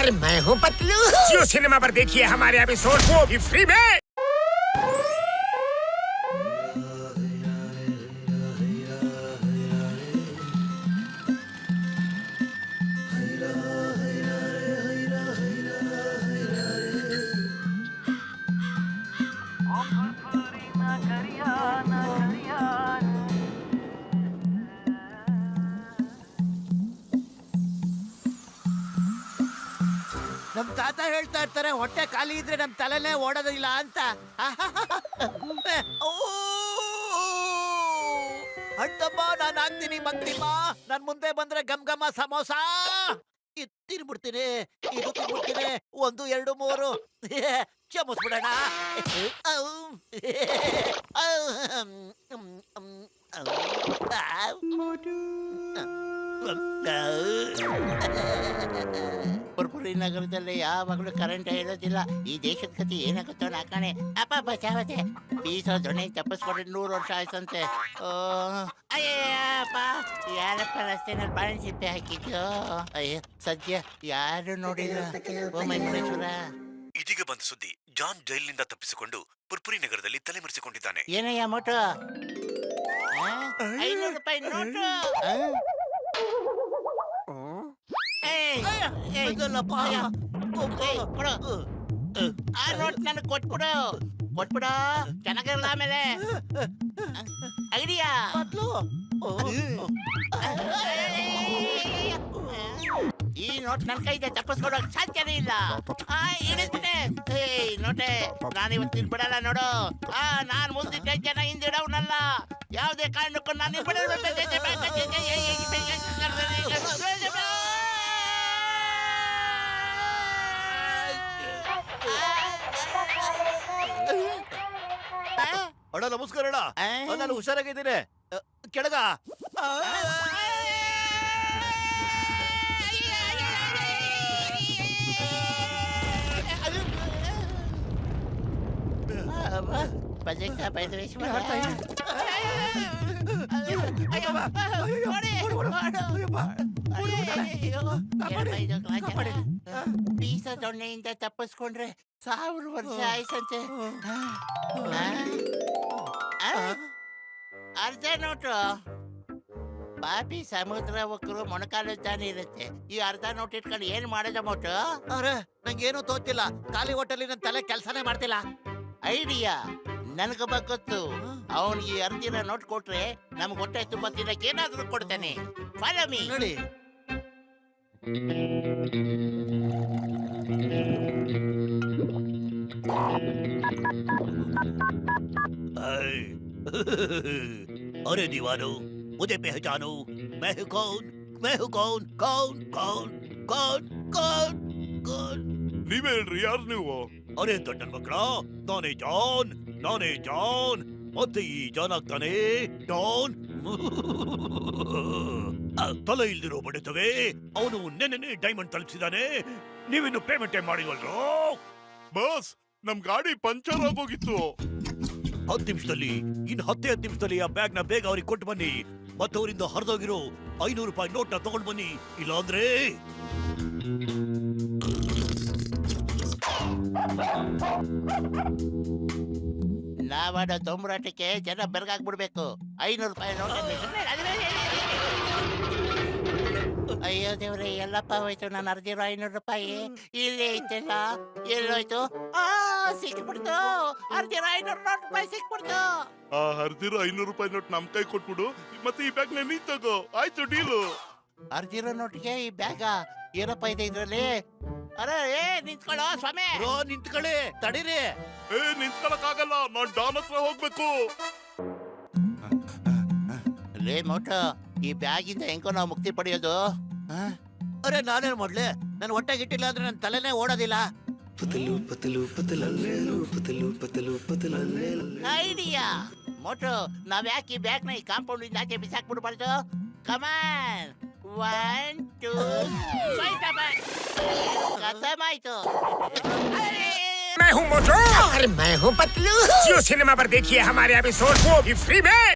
अरे मैं हूँ पतलू। जियो सिनेमा पर देखिए हमारे एपिसोड, वो भी फ्री में। ನಮ್ ತಾತ ಹೇಳ್ತಾ ಇರ್ತಾರೆ, ಹೊಟ್ಟೆ ಖಾಲಿ ಇದ್ರೆ ನಮ್ ತಲೆನೇ ಓಡೋದಿಲ್ಲ ಅಂತ. ಅಣ್ಣಮ್ಮ, ನಾನು ಆಗ್ತೀನಿ ಮಂಗ್ತಿಮ್ಮ. ನನ್ ಮುಂದೆ ಬಂದ್ರೆ ಗಮ್ ಘಮ ಸಮೋಸ ತಿನ್ಬಿಡ್ತೀನಿ, ಇದು ತಿನ್ಬಿಡ್ತೀನಿ. 1 2 3 ಕ್ಷಮಿಸ್ಬಿಡೋಣ. ಪುರ್ಪುರಿ ನಗರದಲ್ಲಿ ಯಾವಾಗಲೂ ಕರೆಂಟ್ ಇರೋದಿಲ್ಲ. ಈ ದೇಶದ ಕತೆ ಏನಾಗುತ್ತೋ ನಾಕಾಣೆ. ಅಪ್ಪ ಬಚಾವತೆ ಬೀಸೋ ದೊಣ್ಣೆ ತಪ್ಪಿಸ್ಕೊಂಡ್ರೆ 100 ವರ್ಷ ಆಯ್ತಂತೆ. ಅಯ್ಯಪ್ಪ, ಯಾರಪ್ಪ ರಸ್ತೆನಲ್ಲಿ ಬಾಳೆ ಸಿಪ್ಪೆ ಹಾಕಿದ್ಯೋ? ಅಯ್ಯ, ಸದ್ಯ ಯಾರು ನೋಡಿಲ್ಲ. ಓ ಮೈಮುನೇಶ್ವರ. ಇದೀಗ ಬಂದ ಸುದ್ದಿ, ಜಾನ್ ಜೈಲಿನಿಂದ ತಪ್ಪಿಸಿಕೊಂಡು ಪುರ್ಪುರಿ ನಗರದಲ್ಲಿ ತಲೆಮರೆಸಿಕೊಂಡಿದ್ದಾನೆ. ಏನಯ್ಯ ಮೋಟು? 500 ರೂಪಾಯಿ ನೋಟು. ಆ ನೋಟ್ ನನಗೆ ಕೊಟ್ಬಿಡು, ಕೊಟ್ಬಿಡು. ಚೆನ್ನಾಗಿರಲ್ಲ ಆಮೇಲೆ. ಐಡಿಯಾ ಈ ನೋಟ್ ನನ್ನ ಕೈಗೆ ತಪ್ಪಿಸ್ಕೊಡೋಕ್ ಸಾಧ್ಯನೇ ಇಲ್ಲ. ಇಳಿಸ್ಬಿಟ್ಟೆ. ನೋಟೆ, ನಾನಿವತ್ತು ನಿಲ್ಬಿಡಲ್ಲ ನೋಡು. ನಾನ್ ಮುಂದಿದ್ದ ಜನ ಹಿಂದಿಡವ್ನಲ್ಲ. ಯಾವುದೇ ಕಾರಣಕ್ಕೂ ನಾನು ನಿಲ್ಬಿಡಲ್ಲ. ಅಣ್ಣ ನಮಸ್ಕಾರ ಅಣ್ಣ. ನಾನು ಹುಷಾರಾಗಿದ್ದೀನಿ. ಕೆಳಗ ಬೀಸ ದೊಣ್ಣೆಯಿಂದ ತಪ್ಪಿಸ್ಕೊಂಡ್ರೆ 1000 ವರ್ಷ ಆಯ್ತಂತೆ. ಅರ್ಧ ನೋಟು. ಪಾಪಿ ಸಮುದ್ರ ಒಕ್ಕರು ಮೊಣಕಾಲು ತಾನೇ ಇರುತ್ತೆ. ಈ ಅರ್ಧ ನೋಟ್ ಇಟ್ಕೊಂಡು ಏನ್ ಮಾಡೋದ ಮೋಟು? ಅರೆ, ನಂಗೇನು ತೋತಿಲ್ಲ. ಖಾಲಿ ಹೋಟೆಲ್ ನನ್ನ ತಲೆ ಕೆಲಸನೇ ಮಾಡ್ತಿಲ್ಲ. ಐಡಿಯಾ ನನಗೊಬ್ಬ ಗೊತ್ತು. ಅವನಿಗೆ ಅರ್ಧಿನ ನೋಟ್ ಕೊಟ್ರೆ ನಮ್ಗೆ ಹೊಟ್ಟೆ ತುಂಬಾ ತಿನ್ನಕ್ಕೆ ಏನಾದ್ರೂ ಕೊಡ್ತಾನೆ. Follow me. ನೋಡಿ, अरे दीवानो, मुझे पहचानो. मैं हूँ कौन? मैं हूँ कौन? कौन कौन कौन कौन कौन? ನೀವೇ ಹೇಳ್ರಿ, ಯಾರು ನೀವು? ಅರೆ ದೊಡ್ಡನ್ ಮಕ್ಕಳ, ನಾನೇ ಜಾನ್. ನಾನೇ ಜಾನ್. ಮತ್ತೆ ಈ ಜಾನ್ ಆಗ್ತಾನೆ ಡಾನ್. ತಲೆ ಇಲ್ದಿರೋ ಬಡಿತವೆ. ಅವನು ನೆನ್ನೆ ಡೈಮಂಡ್ ತಲುಪಿಸಿದಾನೆ. ನೀವಿನ್ನು ಪೇಮೆಂಟ್ ಮಾಡಿಲ್ವಲ್ರೋ? ಬಾಸ್, ನಮ್ ಗಾಡಿ ಪಂಚರ್ ಆಗೋಗಿತ್ತು. 10 ನಿಮಿಷದಲ್ಲಿ, ಇನ್ನು 10 ನಿಮಿಷದಲ್ಲಿ ಆ ಬ್ಯಾಗ್ ನ ಬೇಗ ಅವ್ರಿಗೆ ಕೊಟ್ಟು ಬನ್ನಿ. ಮತ್ತವರಿಂದ ಹರಿದೋಗಿರೋ 500 ರೂಪಾಯಿ ನೋಟ್ ನ ತಗೊಂಡ್ ಬನ್ನಿ. ಇಲ್ಲಾಂದ್ರೆ ನಾವಾಡ ತೊಂಬರಾಟಕ್ಕೆ ಜನ ಬೆರಗಾಗ್ಬಿಡ್ಬೇಕು. 500 ರೂಪಾಯಿ ನೋಟ್. ಅಯ್ಯೋ ದೇವ್ರೆ, ಎಲ್ಲಪ್ಪ ಹೋಯ್ತು ನಾನು ಅರ್ದಿರೋ 500 ರೂಪಾಯಿ. ಇಲ್ಲಿ ಐತೆಲ್ಲ, ಎಲ್ಲೋಯ್ತು? ಸಿಕ್ಬಿಡ್ತು. ಅರ್ದಿರೋ 500 ರೂಪಾಯಿ ಸಿಕ್ಬಿಡ್ತು. ಆ ಹರಿದಿರೋ 500 ರೂಪಾಯಿ ನೋಟ್ ನಮ್ ಕೈ ಕೊಟ್ಬಿಡು, ಮತ್ತೆ ಈ ಬ್ಯಾಗ್ ನೀ ತಗೋ. ಆಯ್ತು, ಡೀಲು. ಅರ್ದಿರೋ ನೋಟ್ಗೆ ಈ ಬ್ಯಾಗ ಏನಪ್ಪ ಇದೆ ಇದ್ರಲ್ಲಿ? ಅರೆ ನಿಂತ್ಕೊಳ್ಳೋ ಸ್ವಾಮಿ. ನಿಂತ್ಕೊಳ್ಳಿ, ತಡೀರಿ. ನಿಂತ್ಕೊಳಕ್ ಆಗಲ್ಲ, ನಾನ್ ಡಾನ್ ಹತ್ರ ಹೋಗ್ಬೇಕು. ಲೇ ಮೋಟು, ಈ ಬ್ಯಾಗಿಂದ ಹೆಂಗೋ ನಾವು ಮುಕ್ತಿ ಪಡೆಯೋದು? ಅರೆ ನಾನೇನ್ ಮಾಡ್ಲಿ? ನನ್ ಹೊಟ್ಟೆಗೆ ಇಟ್ಟಿಲ್ಲ ಅಂದ್ರೆ ನನ್ನ ತಲೆನೇ ಓಡೋದಿಲ್ಲ. ಐಡಿಯಾ ಮೋಟು, ನಾವ್ ಯಾಕೆ ಈ ಬ್ಯಾಗ್ ನ ಈ ಕಾಂಪೌಂಡ್ ಇಂದ ಆಚೆ ಬಿಸಾಕ್ಬಿಡ್ಬಾರ್ದು? ಕಮಾನ್, 1 2 खत्म आयतो. मैं हूँ मोटू। अरे मैं हूँ पतलू। जियो सिनेमा पर देखिए हमारे एपिसोड, वो भी फ्री में।